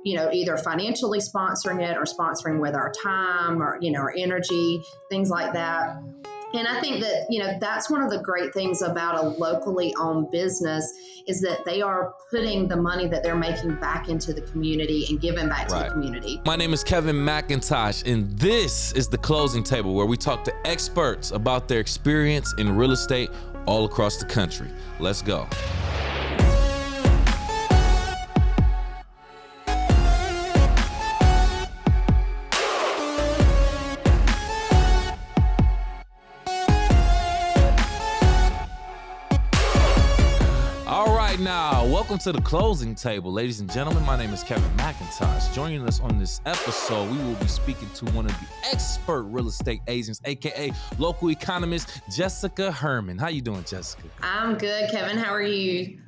either financially sponsoring it or sponsoring with our time or, our energy, things like that. And I think that, that's one of the great things about a locally owned business is that they are putting the money that they're making back into the community and giving back to the community. My name is Kevin McIntosh, and this is The Closing Table, where we talk to experts about their experience in real estate all across the country. Let's go. Now, welcome to The Closing Table. Ladies and gentlemen, my name is Kevin McIntosh. Joining us on this episode, we will be speaking to one of the expert real estate agents, aka local economist, Jessica Herrmann. How you doing, Jessica? I'm good, Kevin. How are you?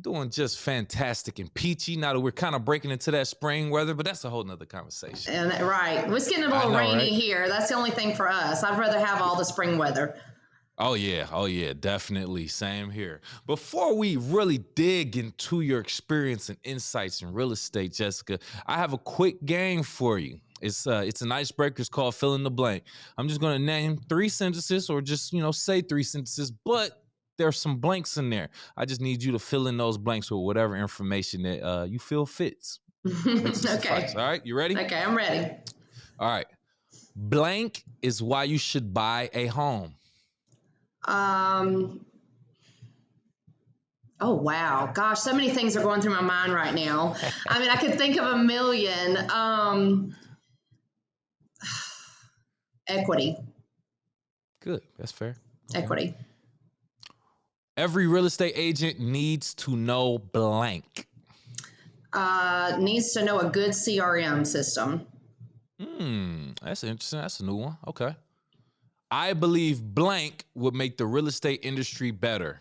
Doing just fantastic and peachy. Now that we're kind of breaking into that spring weather, but that's a whole nother conversation. And right. It's getting a little rainy here. That's the only thing for us. I'd rather have all the spring weather. Oh yeah, definitely. Same here. Before we really dig into your experience and insights in real estate, Jessica, I have a quick game for you. It's an icebreaker. It's called fill in the blank. I'm just going to name 3 sentences or just, say 3 sentences, but there's some blanks in there. I just need you to fill in those blanks with whatever information that you feel fits. Okay. All right, you ready? Okay, I'm ready. All right. Blank is why you should buy a home. Oh, wow. Gosh, so many things are going through my mind right now. I mean, I could think of a million. Equity. Good. That's fair. Okay. Equity. Every real estate agent needs to know blank. Needs to know a good CRM system. That's interesting. That's a new one. Okay. I believe blank would make the real estate industry better.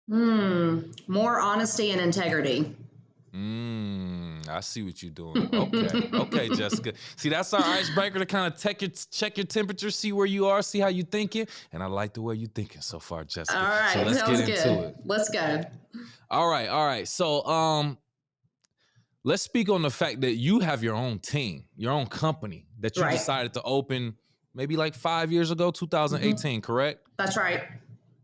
More honesty and integrity. I see what you're doing. Okay, Jessica. See, that's our icebreaker to kind of check your temperature, see where you are, see how you're thinking. And I like the way you're thinking so far, Jessica. All right, so let's get into it. Let's go. All right. So, let's speak on the fact that you have your own team, your own company that you decided to open maybe like 5 years ago, 2018, correct? That's right.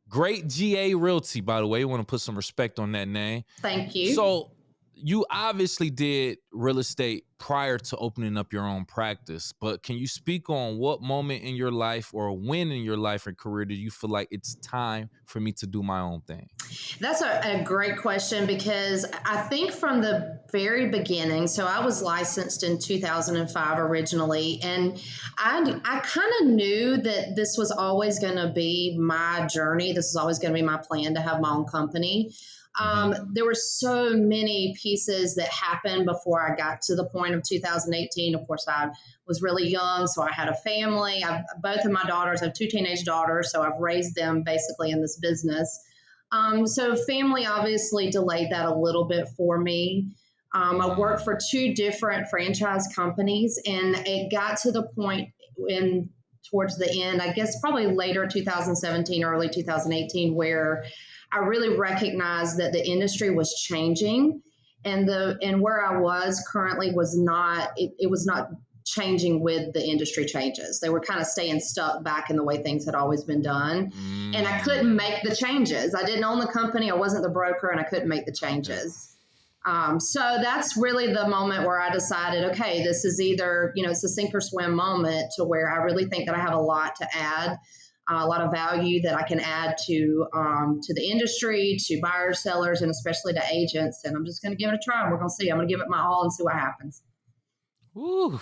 Great GA Realty, by the way. You want to put some respect on that name. Thank you. So you obviously did real estate prior to opening up your own practice, but can you speak on what moment in your life or when in your life and career did you feel like it's time for me to do my own thing? That's a great question because I think from the very beginning, so I was licensed in 2005 originally, and I kind of knew that this was always going to be my journey. This was always going to be my plan to have my own company. There were so many pieces that happened before I got to the point of 2018. Of course, I was really young, so I had a family. Both of my daughters, I have 2 teenage daughters, so I've raised them basically in this business. So family obviously delayed that a little bit for me. I worked for 2 different franchise companies, and it got to the point towards the end, I guess probably later 2017, early 2018, where I really recognized that the industry was changing, and where I was currently was not, it was not changing with the industry changes. They were kind of staying stuck back in the way things had always been done. And I couldn't make the changes. I didn't own the company. I wasn't the broker, and I couldn't make the changes. So that's really the moment where I decided, okay, this is either, it's a sink or swim moment to where I really think that I have a lot to add, a lot of value that I can add to the industry, to buyers, sellers, and especially to agents. And I'm just going to give it a try. And we're going to see. I'm going to give it my all and see what happens. Ooh,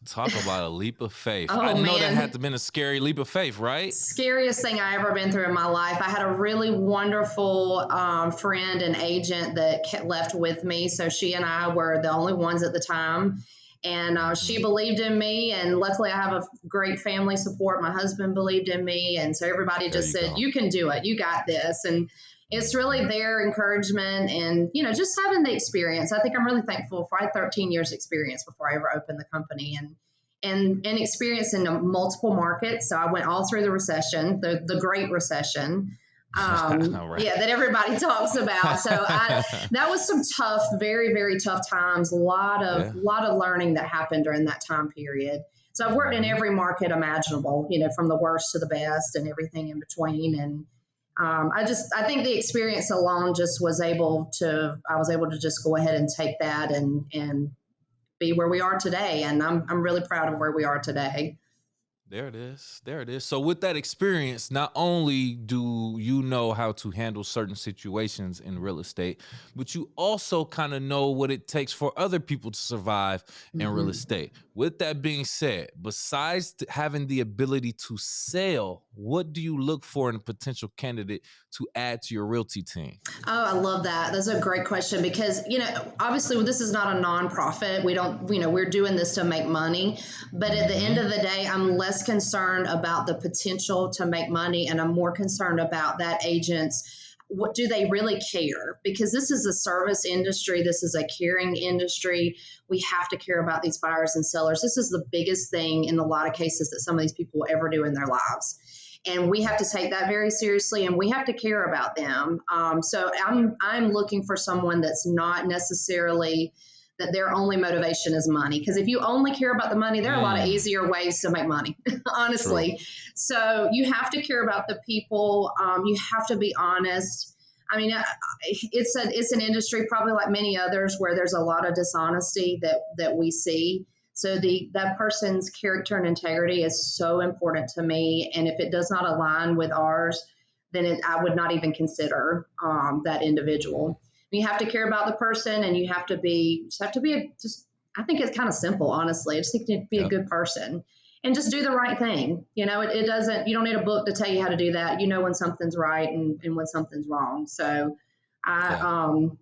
talk about a leap of faith. Oh, I know man. that had to have been a scary leap of faith, right? Scariest thing I ever been through in my life. I had a really wonderful friend and agent that left with me. So she and I were the only ones at the time. And she believed in me. And luckily, I have a great family support. My husband believed in me. And so everybody just said, you can do it. You got this. And it's really their encouragement and, just having the experience. I think I'm really thankful for I had 13 years experience before I ever opened the company and experience in multiple markets. So I went all through the recession, the Great Recession. Right. Yeah, that everybody talks about. So that was some tough, very, very tough times. Yeah. Lot of learning that happened during that time period. So I've worked in Hmm. every market imaginable, from the worst to the best and everything in between. And I think the experience alone I was able to just go ahead and take that and be where we are today. And I'm really proud of where we are today. There it is. There it is. So with that experience, not only do you know how to handle certain situations in real estate, but you also kind of know what it takes for other people to survive in real Mhm. estate. With that being said, besides having the ability to sell, what do you look for in a potential candidate to add to your realty team? Oh, I love that. That's a great question because, obviously this is not a nonprofit. We don't, we're doing this to make money. But at the end Hmm. of the day, I'm less concerned about the potential to make money and I'm more concerned about that agent's what do they really care? Because this is a service industry, this is a caring industry. We have to care about these buyers and sellers. This is the biggest thing in a lot of cases that some of these people will ever do in their lives, and we have Yeah. to take that very seriously and we have to care about them. So I'm looking for someone that's not necessarily that their only motivation is money, because if you only care about the money, there are a lot of Mm, easier ways to make money. true. Honestly. So you have to care about the people. You have to be honest. I mean, it's an industry probably like many others where there's a lot of dishonesty that we see. So that person's character and integrity is so important to me, and if it does not align with ours, then I would not even consider that Mhm. individual. You have to care about the person, and you have to be just have to be just. I think it's kind of simple, honestly. I just think you need to be a Yep. good person and just do the right thing. It doesn't. You don't need a book to tell you how to do that. You know when something's right and when something's wrong. So Yeah.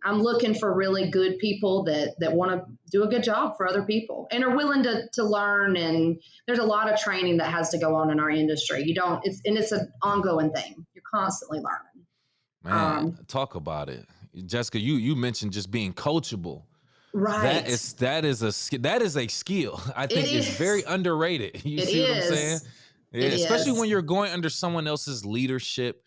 I'm looking for really good people that want to do a good job for other people and are willing to learn. And there's a lot of training that has to go on in our industry. You don't, it's an Yeah. ongoing thing. You're constantly learning. Man, Um, talk about it. Jessica, you mentioned just being coachable. That right. is that is a skill. I It think is very is. underrated. You It see what I'm saying? is. Yeah, It especially is. when you're going under someone else's leadership.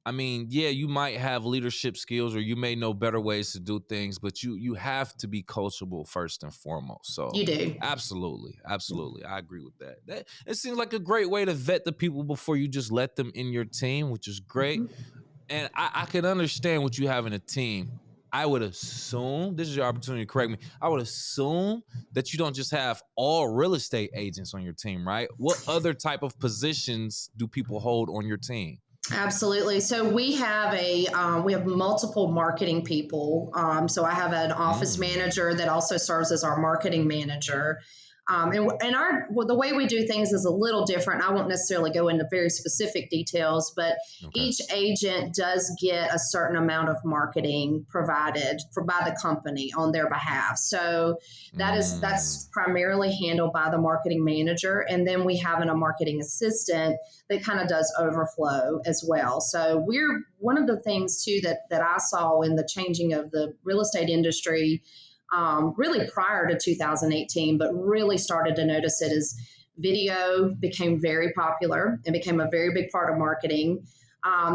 I mean, yeah, you might have leadership skills or you may know better ways to do things, but you have to be coachable first and foremost. So You do. absolutely, absolutely. I agree with that. That it seems like a great way to vet the people before you just let them in your team, which is great. Mhm. And I can understand what you have in a team. I would assume this is your opportunity to correct me. I would assume that you don't just have all real estate agents on your team, right? What other type of positions do people hold on your team? Absolutely. So we have multiple marketing people. So I have an office Mm, manager that also serves as our marketing manager. And the way we do things is a little different. I won't necessarily go into very specific details, but okay. each agent does get a certain amount of marketing provided by the company on their behalf. So Mm, that's primarily handled by the marketing manager, and then we have a marketing assistant that kind of does overflow as well. So we're one of the things too that I saw in the changing of the real estate industry, really prior to 2018, but really started to notice it as video became very popular and became a very big part of marketing.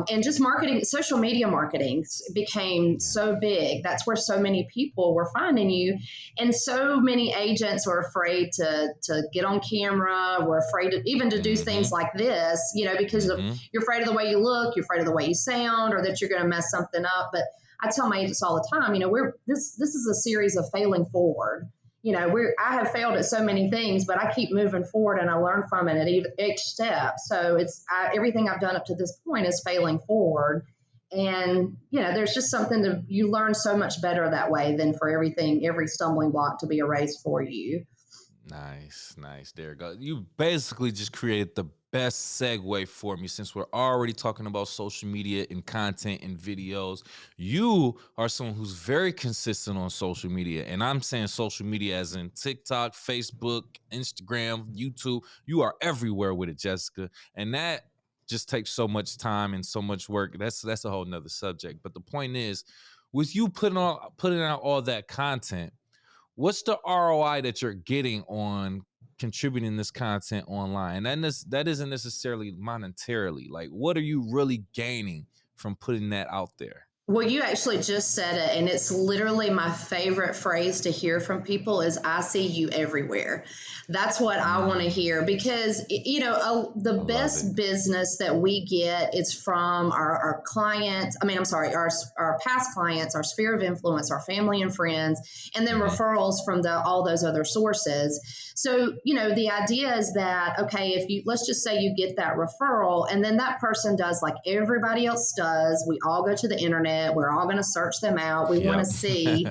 And just marketing, social media marketing became yeah. so big. That's where so many people were finding you, and so many agents were afraid to get on camera. Were afraid to even to do things Mm-hmm. like this, because Mm-hmm. you're afraid of the way you look, you're afraid of the way you sound, or that you're going to mess something up. But I tell my agents all the time, we're this is a series of failing forward. I have failed at so many things, but I keep moving forward and I learn from it at each step. So everything I've done up to this point is failing forward. And there's just something that you learn so much better that way than for every stumbling block to be erased for you. Nice, nice. There you go. You basically just created the best segue for me since we're already talking about social media and content and videos. You are someone who's very consistent on social media. And I'm saying social media as in TikTok, Facebook, Instagram, YouTube. You are everywhere with it, Jessica. And that just takes so much time and so much work. That's a whole nother subject. But the point is, with you putting out all that content, what's the ROI that you're getting on contributing this content online? And that isn't necessarily monetarily. Like, what are you really gaining from putting that out there? Well, you actually just said it, and it's literally my favorite phrase to hear from people is "I see you everywhere." That's what I want to Mm, hear because the I love it. best business that we get is from our clients. I mean, I'm sorry, our past clients, our sphere of influence, our family and friends, and then Hmm. referrals from the all those other sources. So, the idea is that, okay, if you, let's just say you get that referral and then that person does like everybody else does, we all go to the internet, we're all going to search them out, we want to Yep. see.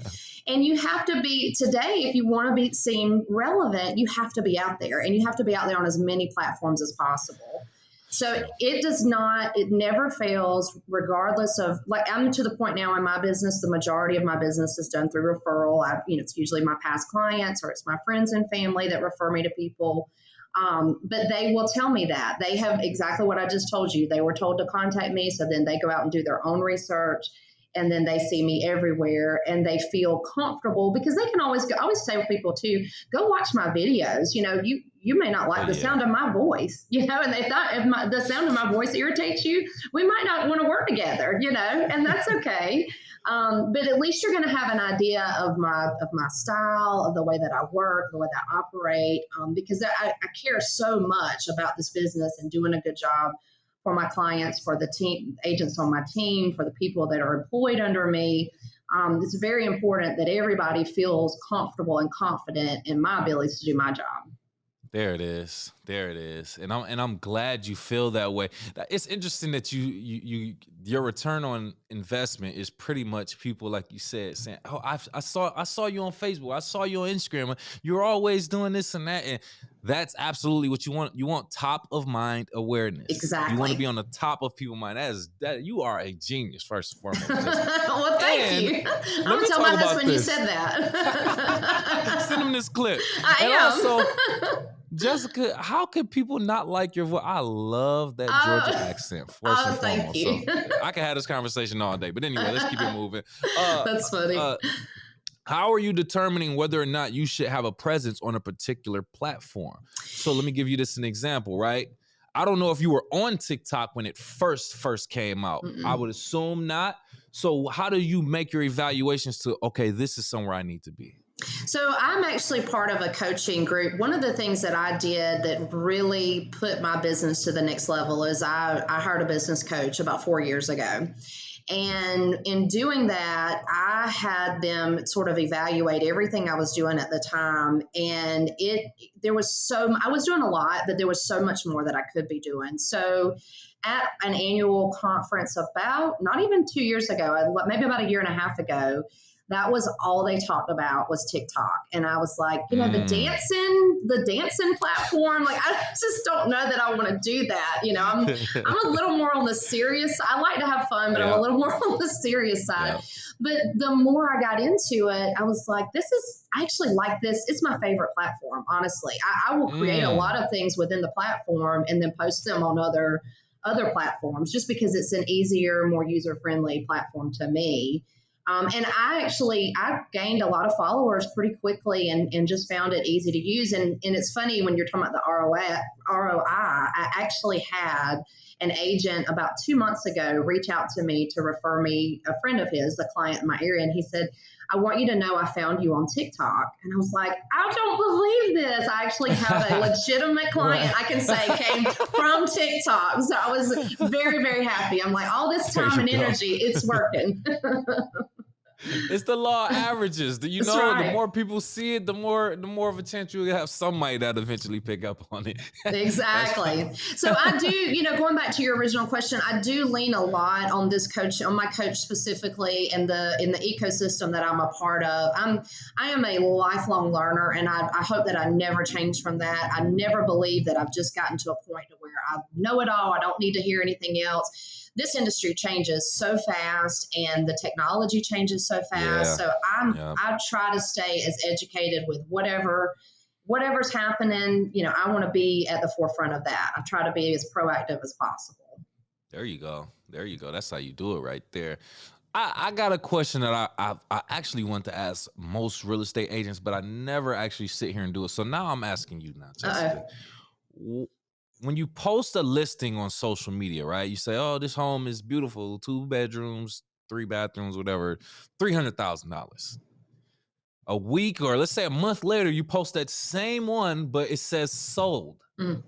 And you have to be, today, if you want to be seen relevant, you have to be out there and you have to be out there on as many platforms as possible. It's So true. it does not, it never fails, regardless of, like, I'm to the point now in my business, the majority of my business is done through referral. It's usually my past clients or it's my friends and family that refer me to people. But they will tell me that they have exactly what I just told you. They were told to contact me. So then they go out and do their own research and then they see me everywhere and they feel comfortable because they can always go. I always say to people too, go watch my videos. You may not Oh like the yeah. sound of my voice, and they thought if the sound of my voice irritates you, we might not want to work together, and that's okay. But at least you're going to have an idea of my style, of the way that I work, the way that I operate, because I care so much about this business and doing a good job for my clients, for the team agents on my team, for the people that are employed under me. It's very important that everybody feels comfortable and confident in my abilities to do my job. There it is. There it is. And I'm glad you feel that way. It's interesting that your return on investment is pretty much people like you said saying, "Oh, I saw you on Facebook. I saw you on Instagram. You're always doing this and that." And that's absolutely what you want. You want top of mind awareness. You want to be Exactly. on the top of people's mind. That you are a genius first and foremost, Jessica. Well, thank And you. I'm let gonna me tell talk my about husband you this. said Send him that. this clip. And also, I am. Jessica, how can people not like your voice? I love that Georgia Oh, accent, first and oh, thank foremost. So you. I can have this conversation all day. But anyway, let's keep it moving. Uh That's funny. uh how are you determining whether or not you should have a presence on a particular platform? So let me give you this an example, right? I don't know if you were on TikTok when it first came out. I Mm-mm. would assume not. So how do you make your evaluations to okay, this is somewhere I need to be? So I'm actually part of a coaching group. One of the things that I did that really put my business to the next level is I hired a business coach about 4 years ago. And in doing that, I had them sort of evaluate everything I was doing at the time. And there was I was doing a lot, but there was so much more that I could be doing. So at an annual conference about not even 2 years ago, maybe about a year and a half ago, that was all they talked about was TikTok. And I was like, Mm. the dancing platform, like I just don't know that I want to do that. I'm a little more on the serious. I like to have fun, but I'm a Yeah. little more on the serious side. Yeah. But the more I got into it, I was like, I actually like this. It's my favorite platform, honestly. I will create a lot Mm. of things within the platform and then post them on other platforms just because it's an easier, more user friendly platform to me. And I gained a lot of followers pretty quickly and just found it easy to use. And it's funny when you're talking about the ROI, I actually had an agent about 2 months ago reach out to me to refer me a friend of his, a client in my area. And he said, I want you to know I found you on TikTok. And I was like, I don't believe this. I actually have a legitimate Right. client I can say came from TikTok. So I was very, very happy. I'm like, all this There time you and go. energy, it's working. It's the law of averages. That's The right. more people see it, the more of a chance you have somebody that eventually pick up on it. That's Exactly. So I do, going back to your original question, I do lean a lot on my coach specifically in the ecosystem that I'm a part of. I am a lifelong learner and I hope that I never change from that. I never believe that I've just gotten to a point to where I know it all. I don't need to hear anything else. This industry changes so fast and the technology changes so fast. yeah. So Yeah. I try to stay as educated with whatever's happening. I want to be at the forefront of that. I try to be as proactive as possible. There you go. There you go. That's how you do it right there. I got a question that I actually want to ask most real estate agents, but I never actually sit here and do it. So now I'm asking you now, Jessica. Uh-oh. when you post a listing on social media, right? You say, "Oh, this home is beautiful, 2 bedrooms, 3 bathrooms, whatever, $300,000." A week or let's say a month later, you post that same one, but it says sold. Mm.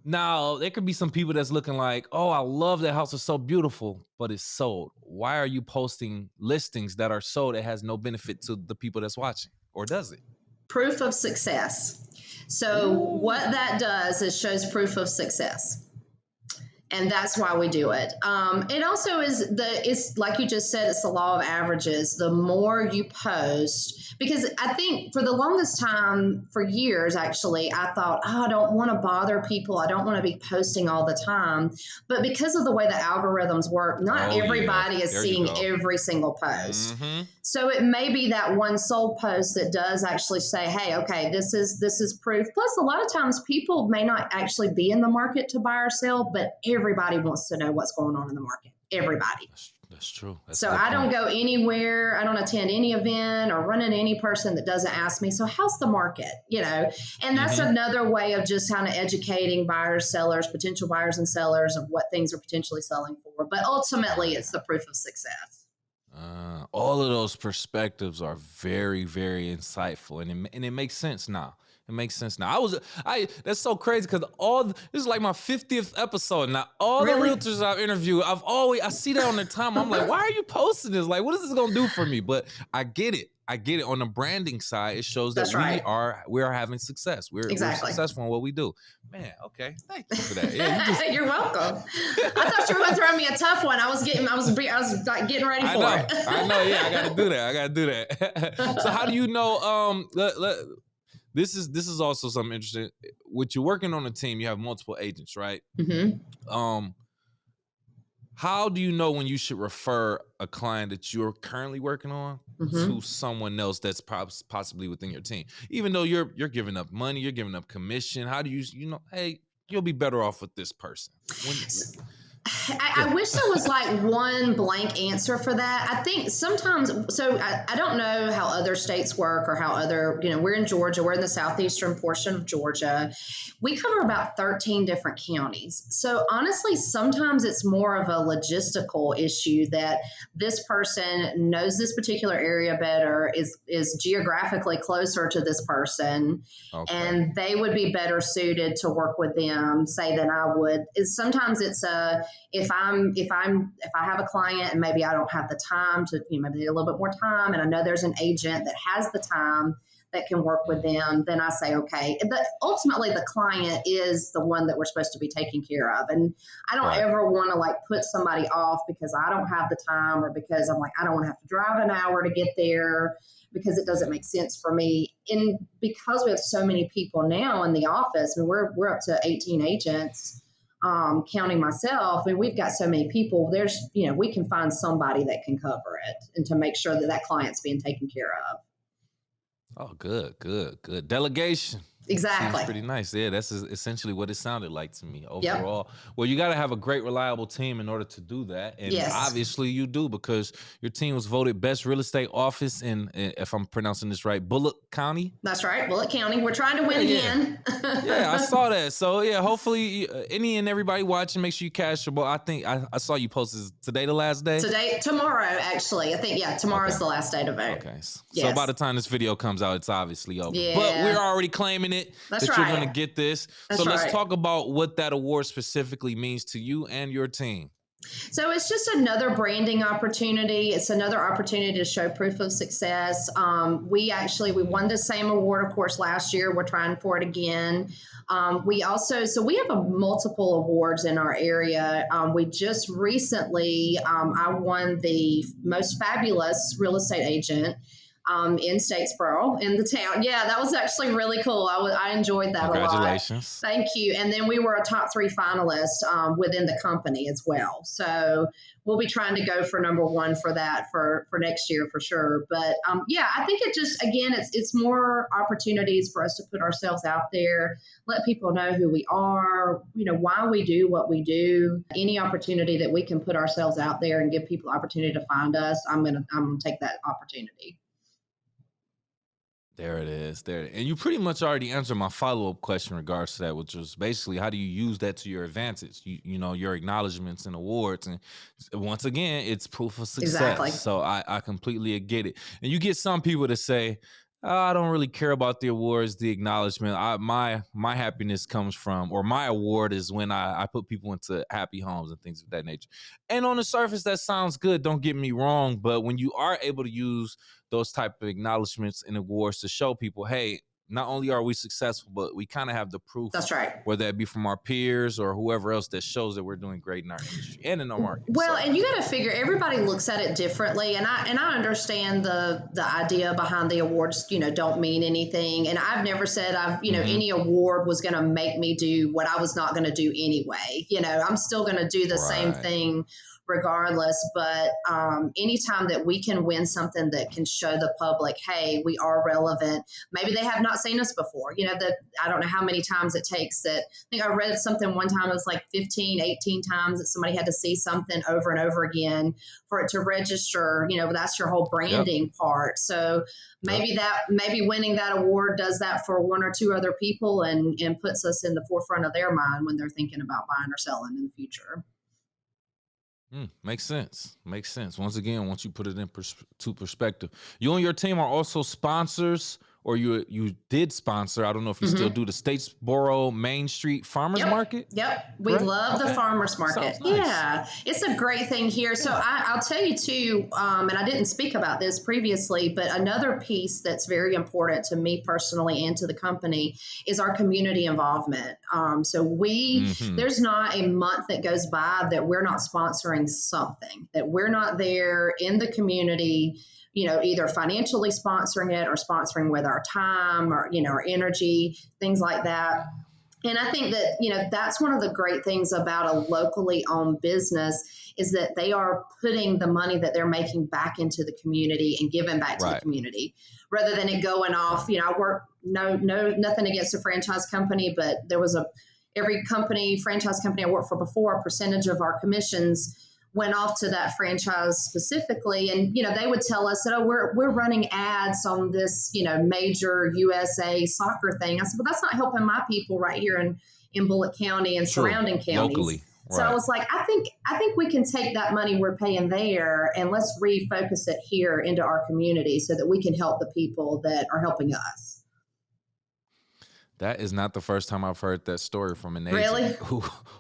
Now, there could be some people that's looking like, "Oh, I love that house. It's so beautiful, but it's sold." Why are you posting listings that are sold? It has no benefit to the people that's watching, or does it? Proof of success. So what Ooh. that does is shows proof of success. And that's why we do it. It also is it's like you just said, it's the law of averages. The more you post, because I think for the longest time, for years actually, I thought, oh, I don't want to bother people. I don't want to be posting all the time. But because of the way the algorithms work, not Oh yeah, everybody is there you seeing go. every single post. Mm-hmm. So it may be that one sold post that does actually say, "Hey, okay, this is proof." Plus, a lot of times people may not actually be in the market to buy or sell, but everybody wants to know what's going on in the market. Everybody. That's true. That's a So good I don't point. go anywhere. I don't attend any event or run into any person that doesn't ask me, "So how's the market?" And that's Mm-hmm. another way of just kind of educating buyers, sellers, potential buyers and sellers of what things are potentially selling for. But ultimately, Right. it's the proof of success. All of those perspectives are very, very insightful, and it makes sense now. It makes sense now. I that's so crazy because this is like my 50th episode now. All the Really? realtors I've interviewed, I see that on their time. I'm like, why are you posting this? Like, what is this gonna do for me? But I get it. I get it. On the branding side, it shows that That's right. we are having success. We're Exactly. successful in what we do. Man, okay. Thank you for that. Yeah, you just You're welcome. I thought you were going to throw me a tough one. I was like getting ready I for know, it. I know. Yeah, I got to do that. I got to do that. So, how do you know? This is also something interesting. With you working on a team, you have multiple agents, right? hmm Um, how do you know when you should refer a client that you're currently working on to hmm someone else that's possibly within your team? Even though you're giving up money, you're giving up commission. How do you know? Hey, you'll be better off with this person. When, I yeah. wish there was like one blank answer for that. I think sometimes, so I don't know how other states work or how we're in Georgia, we're in the southeastern portion of Georgia. We cover Right. about 13 different counties. So honestly, sometimes it's more of a logistical issue that this person knows this particular area better, is geographically closer to this person, Okay. and they would be better suited to work with them, say, than I would. Sometimes it's a if I have a client and maybe I don't have the time to, maybe need a little bit more time, and I know there's an agent that has the time that can work with Mhm. them, then I say, okay. But ultimately, the client is the one that we're supposed to be taking care of. And I don't Right. ever want to like put somebody off because I don't have the time, or because I'm like, I don't want to have to drive an hour to get there because it doesn't make sense for me. And because we have so many people now in the office, I mean, we're up to 18 agents, counting myself. I mean, we've got so many people. We can find somebody that can cover it and to make sure that that client's being taken care of. Oh, good, good, good. Delegation seems Exactly. pretty nice. Yeah, that's essentially what it sounded like to me Yep. overall. Well, you got to have a great, reliable team in order to do that, and Yes. obviously you do because your team was voted best real estate office if I'm pronouncing this right, Bullock County. That's right. Bullitt County. We're trying to Yeah, win yeah. again. Yeah, I saw that. So yeah, hopefully any and everybody watching, make sure you cash your ball. I think I saw you posted today the last day. Tomorrow, actually. I think, yeah, Okay. tomorrow's the last day to vote. Okay. So by Yes. the time this video comes out, it's obviously over. But we're Yeah. already claiming it That's that you're going to right. get this. So That's let's right. talk about what that award specifically means to you and your team. So it's just another branding opportunity. It's another opportunity to show proof of success. We won the same award, of course, last year. We're trying for it again. We have multiple awards in our area. We just recently, I won the most fabulous real estate agent in Statesboro, in the town. Yeah, that was actually really cool. I enjoyed that a lot. Congratulations. Thank you. And then we were a top three finalist within the company as well. So we'll be trying to go for number one for that for next year for sure. But yeah, I think it just, again, it's more opportunities for us to put ourselves out there, let people know who we are, why we do what we do. Any opportunity that we can put ourselves out there and give people opportunity to find us, I'm gonna take that opportunity. There it is. There. And you pretty much already answered my follow-up question in regards to that, which was basically how do you use that to your advantage? You know, your acknowledgments and awards. And once again, it's proof of success. Exactly. So I completely get it. And you get some people to say, "Oh, I don't really care about the awards, the acknowledgement. My happiness comes from, or my award is when I put people into happy homes and things of that nature." And on the surface, that sounds good. Don't get me wrong. But when you are able to use those type of acknowledgments and awards to show people, hey, not only are we successful, but we kind of have the proof, That's right. whether that be from our peers or whoever else, that shows that we're doing great in our industry and in our market. Well, So, and you got to figure everybody looks at it differently, and I understand the idea behind the awards. Don't mean anything, and I've never said mhm, any award was going to make me do what I was not going to do anyway. I'm still going to do the same right, thing regardless. But anytime that we can win something that can show the public, hey, we are relevant. Maybe they have not seen us before. That I don't know how many times it takes that. I think I read something one time, it was like 15, 18 times that somebody had to see something over and over again for it to register. That's your whole yep, branding part. So yep. maybe winning that award does that for one or two other people and puts us in the forefront of their mind when they're thinking about buying or selling in the future. Makes sense. Makes sense. Once again, once you put it in to perspective, you and your team are also sponsors, or you did sponsor. I don't know if you still Mm-hmm. do the Statesboro Main Street Farmers Yep. Market. Yep. We Correct. love the Okay. farmers market. Sounds nice. Yeah. It's a great thing here. So Yeah. I'll tell you too, and I didn't speak about this previously, but another piece that's very important to me personally and to the company is our community involvement. Hmm. There's not a month that goes by that we're not sponsoring something, that we're not there in the community, either financially sponsoring it or sponsoring with our time or, our energy, things like that. And I think that, that's one of the great things about a locally owned business is that they are putting the money that they're making back into the community and giving back to the Right. community rather than it going off. Right. I work, no, nothing against a franchise company, but there was every franchise company I worked for before, a percentage of our commissions went off to that franchise specifically. And, they would tell us that, oh, we're running ads on this, major USA soccer thing. I said, well, that's not helping my people right here in Bullitt County and True. surrounding counties. Locally. So I Right. was like, I think we can take that money we're paying there and let's refocus it here into our community so that we can help the people that are helping us. That is not the first time I've heard that story from an agent Really?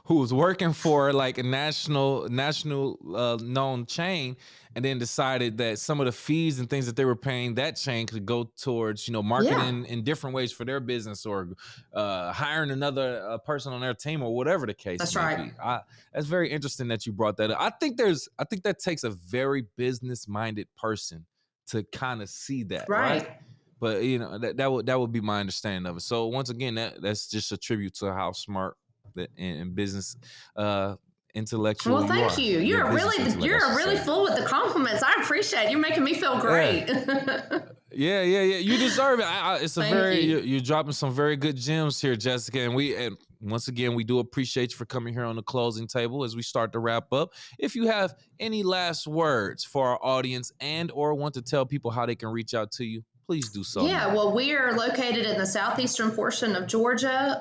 who was working for like a national known chain, and then decided that some of the fees and things that they were paying that chain could go towards Yeah, marketing in different ways for their business, or hiring another person on their team, or whatever the case that's may right. be. That's very interesting that you brought that up. I think that takes a very business minded person to kind of see that, right? Right. But that would be my understanding of it. So once again, that's just a tribute to how smart and business intellectual Well, you thank are. you. Your business intellect, I You're should really say. full with the compliments. I appreciate it. You're making me feel Yeah, great. yeah. You deserve it. It's a Thank very you. you're dropping some very good gems here, Jessica. And once again, we do appreciate you for coming here on the closing table as we start to wrap up. If you have any last words for our audience and/or want to tell people how they can reach out to you, please do so Yeah, now. well, we are located in the southeastern portion of Georgia,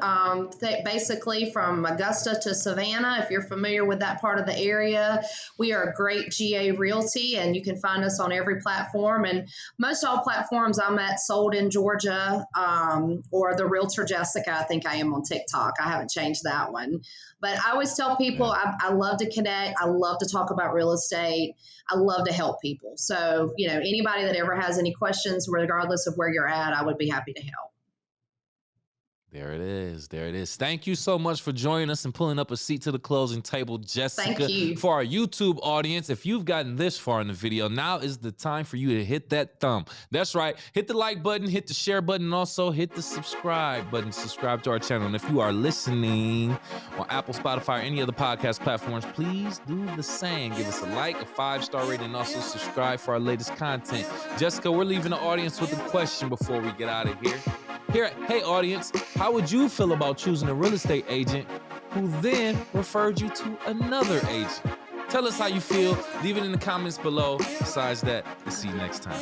basically from Augusta to Savannah. If you're familiar with that part of the area, we are a great GA Realty, and you can find us on every platform. And most all platforms I'm at sold in Georgia, or the Realtor Jessica. I think I am on TikTok. I haven't changed that one. But I always tell people Yeah. I love to connect. I love to talk about real estate. I love to help people. So, anybody that ever has any questions, regardless of where you're at, I would be happy to help. There it is. There it is. Thank you so much for joining us and pulling up a seat to the closing table, Thank Jessica. you. For our YouTube audience, if you've gotten this far in the video, now is the time for you to hit that thumb. That's right. Hit the like button, hit the share button, and also hit the subscribe button. Subscribe to our channel. And if you are listening on Apple, Spotify, or any other podcast platforms, please do the same. Give us a like, a 5-star rating, and also subscribe for our latest content. Jessica, we're leaving the audience with a question before we get out of here. Hey audience, how would you feel about choosing a real estate agent who then referred you to another agent? Tell us how you feel. Leave it in the comments below. Besides that, we'll see you next time.